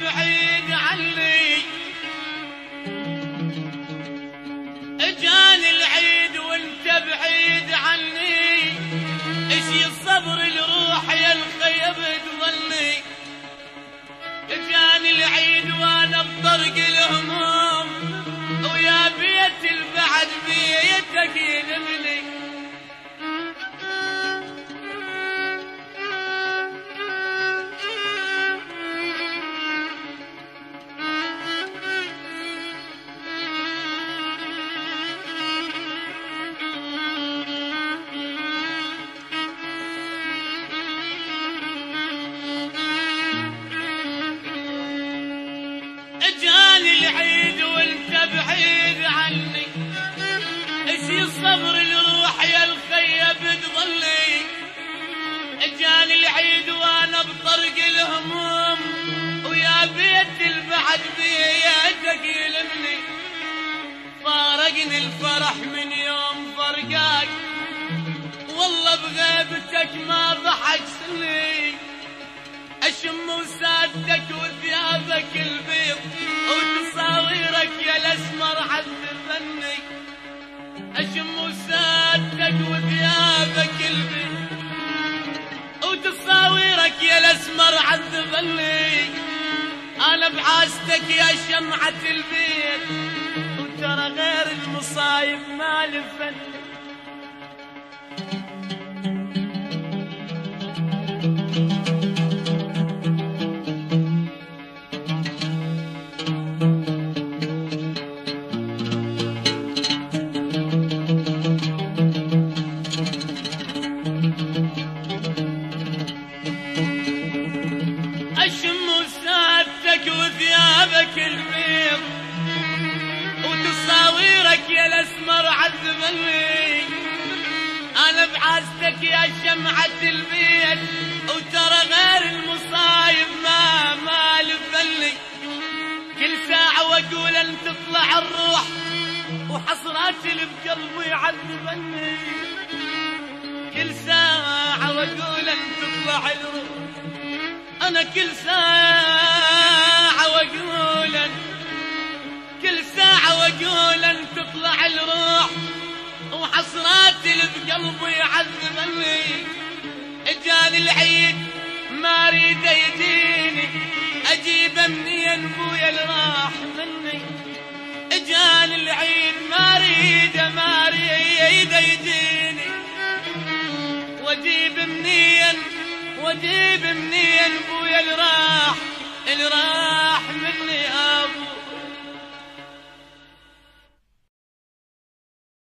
بعيد عني، اجاني العيد وانت بعيد عني، اشي الصبر الروح يا الخيب تظلي. اجاني العيد وانا بطرق الهموم، ويا بيت البعد بيتك ينملي. اجاني العيد وانت بعيد عني، اشي الصبر الروح يا الخيب تظلي. اجاني العيد وانا بطرق الهموم، ويا بيت البعد بيدك يلمني. فارقني الفرح من يوم فرقاك، والله بغيبتك ما ضحك سني. اشم وسادتك وثيابك البيض، وتصاويرك يا الاسمر عذبني. اشم وسادتك وثيابك البيض، وتصاويرك يا الاسمر عذبني. انا بعاستك يا شمعة البيت، وترى غير المصايب ما لفني. اشم وسادتك وثيابك البيض، وتصاويرك يا الاسمر عذبني. انا بعاستك يا شمعة البيت، وترى غير المصايب ما لفني. كل ساعة واقول ان تطلع الروح، وحسرات اللي بقلبي يعذبني. كل ساعة واقول ان تطلع الروح، أنا كل ساعة وأقول كل ساعة وأقول أن تطلع الروح، وحسراتي اللي بقلبي يعذبني. اجاني العيد ما أريد يجيني، أجيب منين بويا اللي راح مني. اجاني العيد ما أريد يجيني، وأجيب منين بويا اللي راح مني.